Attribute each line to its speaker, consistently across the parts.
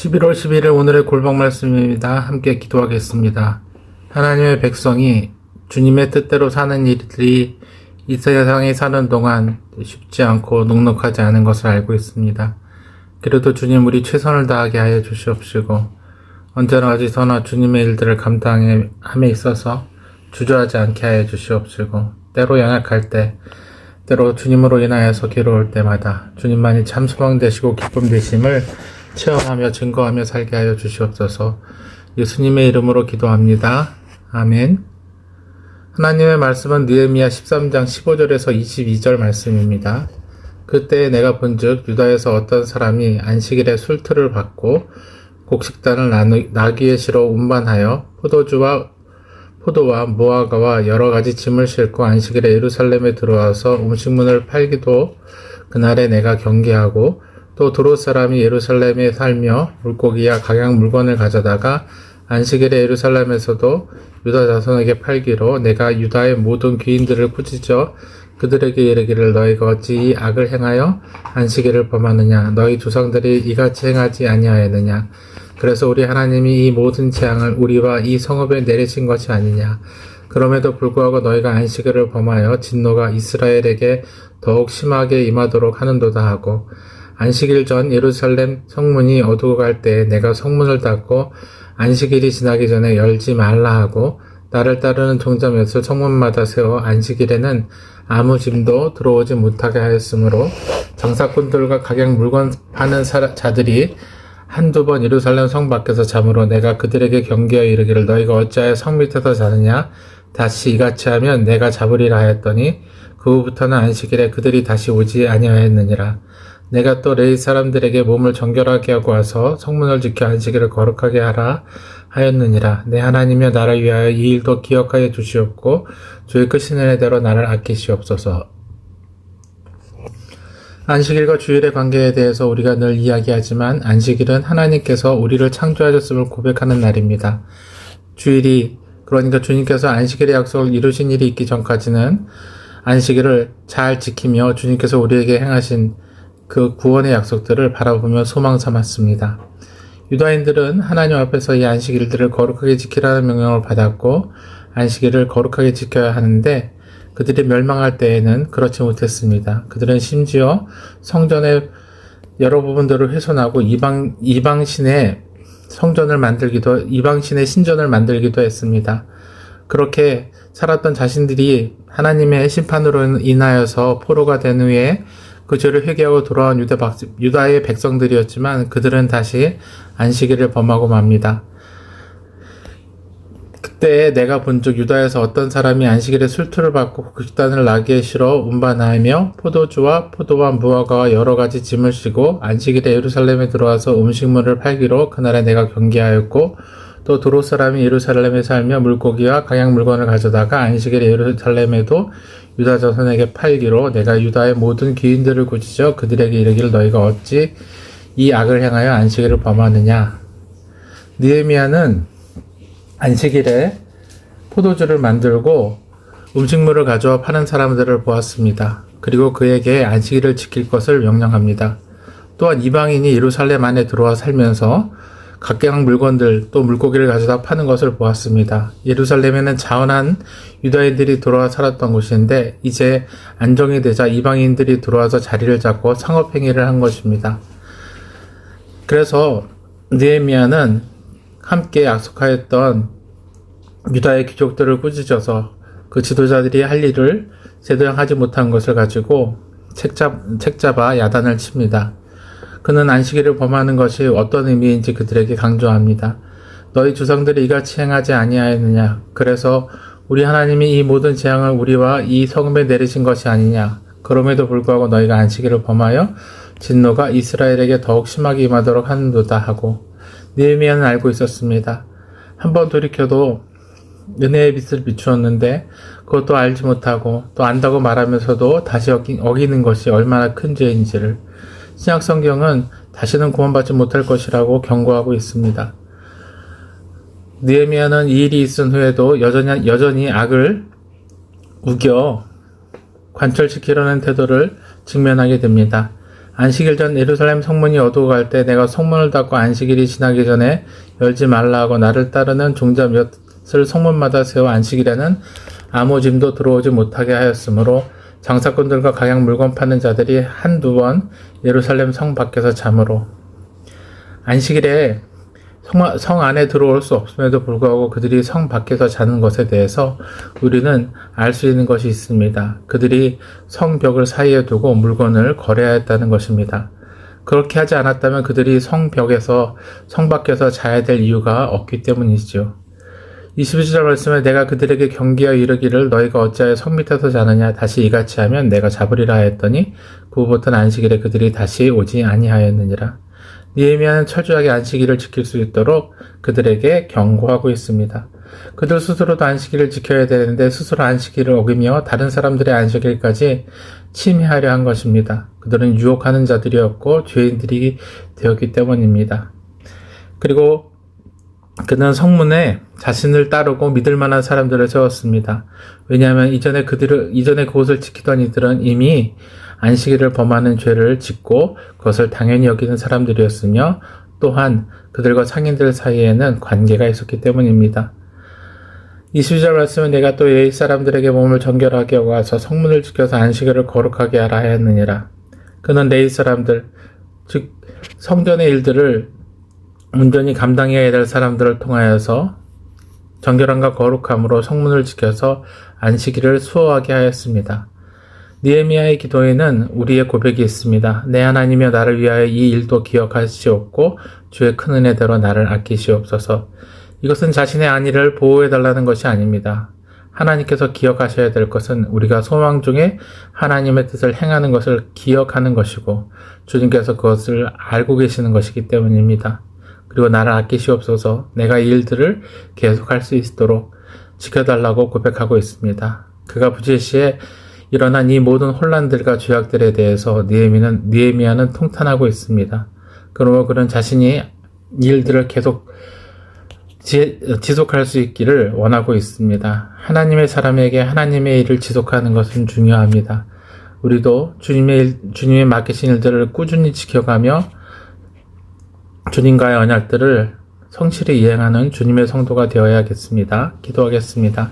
Speaker 1: 11월 11일 오늘의 골방 말씀입니다. 함께 기도하겠습니다. 하나님의 백성이 주님의 뜻대로 사는 일들이 이 세상에 사는 동안 쉽지 않고 넉넉하지 않은 것을 알고 있습니다. 그래도 주님 우리 최선을 다하게 하여 주시옵시고 언제나 어디서나 주님의 일들을 감당함에 있어서 주저하지 않게 하여 주시옵시고 때로 연약할 때 때로 주님으로 인하여서 괴로울 때마다 주님만이 참 소망 되시고 기쁨 되심을 체험하며 증거하며 살게 하여 주시옵소서. 예수님의 이름으로 기도합니다. 아멘. 하나님의 말씀은 느헤미야 13장 15절에서 22절 말씀입니다. 그때 내가 본즉 유다에서 어떤 사람이 안식일에 술틀을 받고 곡식단을 나귀에 실어 운반하여 포도와 무화과와 여러 가지 짐을 싣고 안식일에 예루살렘에 들어와서 음식물을 팔기도 그날에 내가 경계하고 또 두롯 사람이 예루살렘에 살며 물고기와 각양 물건을 가져다가 안식일에 예루살렘에서도 유다 자손에게 팔기로 내가 유다의 모든 귀인들을 꾸짖어 그들에게 이르기를 너희가 어찌 이 악을 행하여 안식일을 범하느냐 너희 조상들이 이같이 행하지 아니하였느냐 그래서 우리 하나님이 이 모든 재앙을 우리와 이 성읍에 내리신 것이 아니냐 그럼에도 불구하고 너희가 안식일을 범하여 진노가 이스라엘에게 더욱 심하게 임하도록 하는도다 하고 안식일 전 예루살렘 성문이 어두워 갈 때에 내가 성문을 닫고 안식일이 지나기 전에 열지 말라 하고 나를 따르는 종자 몇을 성문마다 세워 안식일에는 아무 짐도 들어오지 못하게 하였으므로 장사꾼들과 각양 물건 파는 자들이 한두 번 예루살렘 성 밖에서 잠으로 내가 그들에게 경계하여 이르기를 너희가 어찌하여 성 밑에서 자느냐 다시 이같이 하면 내가 잡으리라 하였더니 그 후부터는 안식일에 그들이 다시 오지 아니하였느니라. 내가 또 레위 사람들에게 몸을 정결하게 하고 와서 성문을 지켜 안식일을 거룩하게 하라 하였느니라. 내 하나님이여 나를 위하여 이 일도 기억하여 주시옵고 주의 크신 은혜대로 나를 아끼시옵소서. 안식일과 주일의 관계에 대해서 우리가 늘 이야기하지만 안식일은 하나님께서 우리를 창조하셨음을 고백하는 날입니다. 주일이 그러니까 주님께서 안식일의 약속을 이루신 일이 있기 전까지는 안식일을 잘 지키며 주님께서 우리에게 행하신 그 구원의 약속들을 바라보며 소망 삼았습니다. 유다인들은 하나님 앞에서 이 안식일들을 거룩하게 지키라는 명령을 받았고 안식일을 거룩하게 지켜야 하는데 그들이 멸망할 때에는 그렇지 못했습니다. 그들은 심지어 성전의 여러 부분들을 훼손하고 이방신의 신전을 만들기도 했습니다. 그렇게 살았던 자신들이 하나님의 심판으로 인하여서 포로가 된 후에 그 죄를 회개하고 돌아온 유다의 백성들이었지만 그들은 다시 안식일을 범하고 맙니다. 그때 내가 본즉 유다에서 어떤 사람이 안식일에 술틀을 받고 곡식단을 나귀에 실어 운반하며 포도와 무화과와 여러 가지 짐을 싣고 안식일에 예루살렘에 들어와서 음식물을 팔기로 그날에 내가 경계하였고 또 두롯 사람이 예루살렘에 살며 물고기와 각양 물건을 가져다가 안식일에 예루살렘에도 유다 자손에게 팔기로 내가 유다의 모든 귀인들을 꾸짖어 그들에게 이르기를 너희가 어찌 이 악을 행하여 안식일을 범하느냐. 느헤미야는 안식일에 포도주를 만들고 음식물을 가져와 파는 사람들을 보았습니다. 그리고 그에게 안식일을 지킬 것을 명령합니다. 또한 이방인이 예루살렘 안에 들어와 살면서 각양 물건들 또 물고기를 가져다 파는 것을 보았습니다. 예루살렘에는 자원한 유다인들이 들어와 살았던 곳인데 이제 안정이 되자 이방인들이 들어와서 자리를 잡고 상업행위를 한 것입니다. 그래서 느헤미야는 함께 약속하였던 유다의 귀족들을 꾸짖어서 그 지도자들이 할 일을 제대로 하지 못한 것을 가지고 책잡아 야단을 칩니다. 그는 안식일을 범하는 것이 어떤 의미인지 그들에게 강조합니다. 너희 조상들이 이같이 행하지 아니하였느냐. 그래서 우리 하나님이 이 모든 재앙을 우리와 이 성읍에 내리신 것이 아니냐. 그럼에도 불구하고 너희가 안식일을 범하여 진노가 이스라엘에게 더욱 심하게 임하도록 하는도다 하고 느헤미야는 알고 있었습니다. 한번 돌이켜도 은혜의 빛을 비추었는데 그것도 알지 못하고 또 안다고 말하면서도 다시 어기는 것이 얼마나 큰 죄인지를 신약 성경은 다시는 구원받지 못할 것이라고 경고하고 있습니다. 느헤미야는 이 일이 있은 후에도 여전히 악을 우겨 관철시키려는 태도를 직면하게 됩니다. 안식일 전 예루살렘 성문이 어두워갈 때 내가 성문을 닫고 안식일이 지나기 전에 열지 말라 하고 나를 따르는 종자 몇을 성문마다 세워 안식일에는 아무 짐도 들어오지 못하게 하였으므로 장사꾼들과 각양 물건 파는 자들이 한두 번 예루살렘 성 밖에서 잠으로 안식일에 성 안에 들어올 수 없음에도 불구하고 그들이 성 밖에서 자는 것에 대해서 우리는 알 수 있는 것이 있습니다. 그들이 성벽을 사이에 두고 물건을 거래하였다는 것입니다. 그렇게 하지 않았다면 그들이 성벽에서 성 밖에서 자야 될 이유가 없기 때문이지요. 22절 말씀에 내가 그들에게 경계하여 이르기를 너희가 어찌하여 성 밑에서 자느냐 다시 이같이 하면 내가 잡으리라 하였더니 그 후부터는 안식일에 그들이 다시 오지 아니하였느니라. 느헤미야는 철저하게 안식일을 지킬 수 있도록 그들에게 경고하고 있습니다. 그들 스스로도 안식일을 지켜야 되는데 스스로 안식일을 어기며 다른 사람들의 안식일까지 침해하려 한 것입니다. 그들은 유혹하는 자들이었고 죄인들이 되었기 때문입니다. 그리고 그는 성문에 자신을 따르고 믿을 만한 사람들을 세웠습니다. 왜냐하면 이전에 그곳을 지키던 이들은 이미 안식일을 범하는 죄를 짓고 그것을 당연히 여기는 사람들이었으며 또한 그들과 상인들 사이에는 관계가 있었기 때문입니다. 22절 말씀은 내가 또 예의 사람들에게 몸을 정결하게 여가서 성문을 지켜서 안식일을 거룩하게 하라 하였느니라. 그는 레위 사람들, 즉 성전의 일들을 온전히 감당해야 될 사람들을 통하여서 정결함과 거룩함으로 성문을 지켜서 안식일을 수호하게 하였습니다. 느헤미야의 기도에는 우리의 고백이 있습니다. 내 하나님이여 나를 위하여 이 일도 기억하시옵고 주의 큰 은혜대로 나를 아끼시옵소서. 이것은 자신의 안위를 보호해달라는 것이 아닙니다. 하나님께서 기억하셔야 될 것은 우리가 소망 중에 하나님의 뜻을 행하는 것을 기억하는 것이고 주님께서 그것을 알고 계시는 것이기 때문입니다. 그리고 나를 아끼시옵소서. 내가 이 일들을 계속할 수 있도록 지켜달라고 고백하고 있습니다. 그가 부재시에 일어난 이 모든 혼란들과 죄악들에 대해서 느헤미야는 통탄하고 있습니다. 그러므로 그는 자신이 이 일들을 계속 지속할 수 있기를 원하고 있습니다. 하나님의 사람에게 하나님의 일을 지속하는 것은 중요합니다. 우리도 주님의 맡기신 일들을 꾸준히 지켜가며 주님과의 언약들을 성실히 이행하는 주님의 성도가 되어야겠습니다. 기도하겠습니다.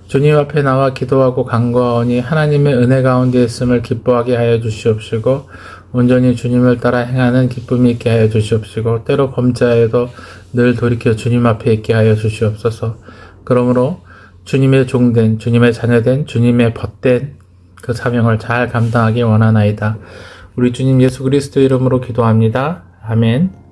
Speaker 1: 주님 앞에 나와 기도하고 간구하오니 하나님의 은혜 가운데 있음을 기뻐하게 하여 주시옵시고 온전히 주님을 따라 행하는 기쁨이 있게 하여 주시옵시고 때로 범죄하여도 늘 돌이켜 주님 앞에 있게 하여 주시옵소서. 그러므로 주님의 종된 주님의 자녀된 주님의 벗된 그 사명을 잘 감당하기 원하나이다. 우리 주님 예수 그리스도 이름으로 기도합니다. 아멘.